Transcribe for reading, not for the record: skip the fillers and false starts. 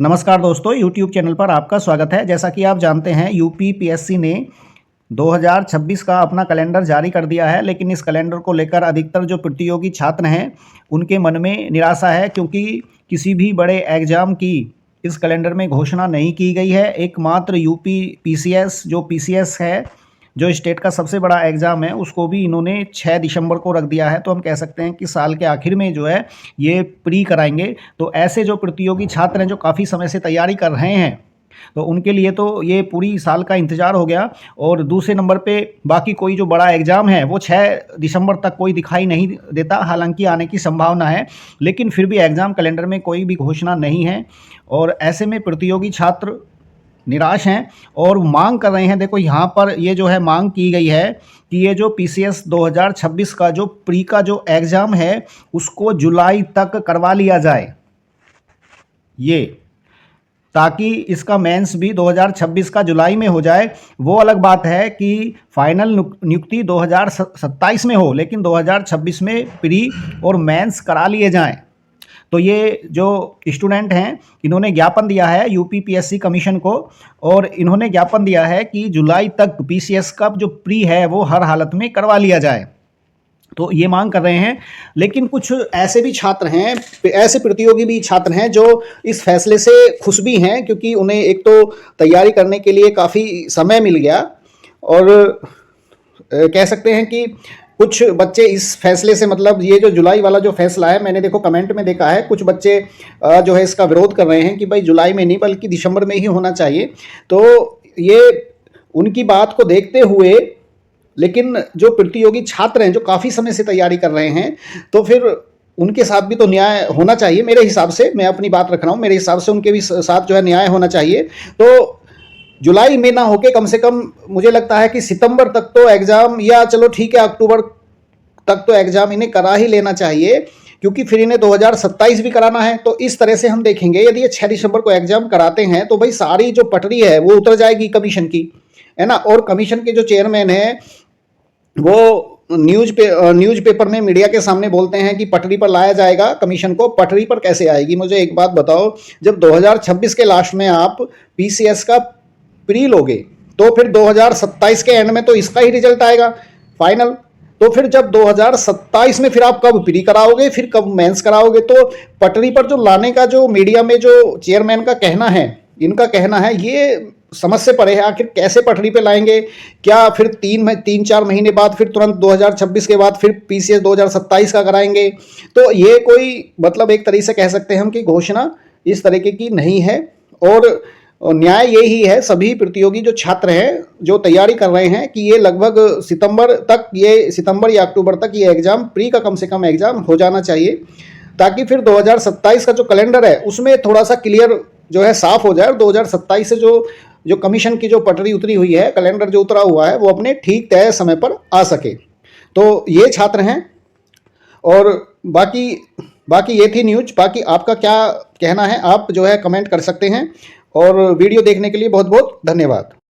नमस्कार दोस्तों, YouTube channel पर आपका स्वागत है। जैसा कि आप जानते हैं, यूपी पीएससी ने 2026 का अपना कैलेंडर जारी कर दिया है, लेकिन इस कैलेंडर को लेकर अधिकतर जो प्रतियोगी छात्र हैं उनके मन में निराशा है, क्योंकि किसी भी बड़े एग्ज़ाम की इस कैलेंडर में घोषणा नहीं की गई है। एकमात्र यूपी पीसीएस जो पीसीएस है, जो स्टेट का सबसे बड़ा एग्ज़ाम है, उसको भी इन्होंने 6 दिसंबर को रख दिया है। तो हम कह सकते हैं कि साल के आखिर में जो है ये प्री कराएंगे। तो ऐसे जो प्रतियोगी छात्र हैं जो काफ़ी समय से तैयारी कर रहे हैं, तो उनके लिए तो ये पूरी साल का इंतज़ार हो गया। और दूसरे नंबर पे बाकी कोई जो बड़ा एग्ज़ाम है वो 6 दिसंबर तक कोई दिखाई नहीं देता, हालांकि आने की संभावना है, लेकिन फिर भी एग्ज़ाम कैलेंडर में कोई भी घोषणा नहीं है। और ऐसे में प्रतियोगी छात्र निराश हैं और मांग कर रहे हैं। देखो यहाँ पर ये जो है मांग की गई है कि ये जो पीसीएस 2026 का जो प्री का जो एग्ज़ाम है उसको जुलाई तक करवा लिया जाए, ये ताकि इसका मेंस भी 2026 का जुलाई में हो जाए। वो अलग बात है कि फाइनल नियुक्ति 2027 में हो, लेकिन 2026 में प्री और मेंस करा लिए जाएं। तो ये जो स्टूडेंट हैं इन्होंने ज्ञापन दिया है यूपी पीएससी कमीशन को, और इन्होंने ज्ञापन दिया है कि जुलाई तक पीसीएस का जो प्री है वो हर हालत में करवा लिया जाए। तो ये मांग कर रहे हैं। लेकिन कुछ ऐसे भी छात्र हैं, ऐसे प्रतियोगी भी छात्र हैं जो इस फैसले से खुश भी हैं, क्योंकि उन्हें एक तो तैयारी करने के लिए काफ़ी समय मिल गया, और कह सकते हैं कि कुछ बच्चे इस फैसले से, मतलब ये जो जुलाई वाला जो फैसला है, मैंने देखो कमेंट में देखा है कुछ बच्चे जो है इसका विरोध कर रहे हैं कि भाई जुलाई में नहीं बल्कि दिसंबर में ही होना चाहिए। तो ये उनकी बात को देखते हुए, लेकिन जो प्रतियोगी छात्र हैं जो काफ़ी समय से तैयारी कर रहे हैं, तो फिर उनके साथ भी तो न्याय होना चाहिए। मेरे हिसाब से, मैं अपनी बात रख रहा हूँ, मेरे हिसाब से उनके भी साथ जो है न्याय होना चाहिए। तो जुलाई में ना होके कम से कम मुझे लगता है कि सितंबर तक तो एग्ज़ाम, या चलो ठीक है अक्टूबर तक तो एग्ज़ाम इन्हें करा ही लेना चाहिए, क्योंकि फिर इन्हें 2027 भी कराना है। तो इस तरह से हम देखेंगे, यदि ये 6 दिसंबर को एग्ज़ाम कराते हैं तो भाई सारी जो पटरी है वो उतर जाएगी कमीशन की, है ना। और कमीशन के जो चेयरमैन हैं वो न्यूज़पेपर में मीडिया के सामने बोलते हैं कि पटरी पर लाया जाएगा कमीशन को। पटरी पर कैसे आएगी? मुझे एक बात बताओ, जब 2026 के लास्ट में आप पीसीएस का प्री लोगे तो फिर 2027 के एंड में तो इसका ही रिजल्ट आएगा फाइनल। तो फिर जब 2027 में फिर आप कब प्री कराओगे, फिर कब मेंस कराओगे? तो पटरी पर जो लाने का जो मीडिया में जो चेयरमैन का कहना है, इनका कहना है, ये समझ से परे है। आखिर कैसे पटरी पे लाएंगे? क्या फिर 3-4 महीने बाद फिर तुरंत 2026 के बाद फिर पीसीएस 2027 का कराएंगे? तो ये कोई, मतलब एक तरीके से कह सकते हैं हम कि घोषणा इस तरीके की नहीं है। और न्याय यही है, सभी प्रतियोगी जो छात्र हैं जो तैयारी कर रहे हैं, कि ये लगभग सितंबर या अक्टूबर तक ये एग्ज़ाम प्री का कम से कम एग्ज़ाम हो जाना चाहिए, ताकि फिर 2027 का जो कैलेंडर है उसमें थोड़ा सा क्लियर जो है साफ हो जाए, और 2027 से जो कमीशन की जो पटरी उतरी हुई है, कैलेंडर जो उतरा हुआ है, वो अपने ठीक तय समय पर आ सके। तो ये छात्र हैं। और बाकी ये थी न्यूज। बाकी आपका क्या कहना है, आप जो है कमेंट कर सकते हैं। और वीडियो देखने के लिए बहुत बहुत धन्यवाद।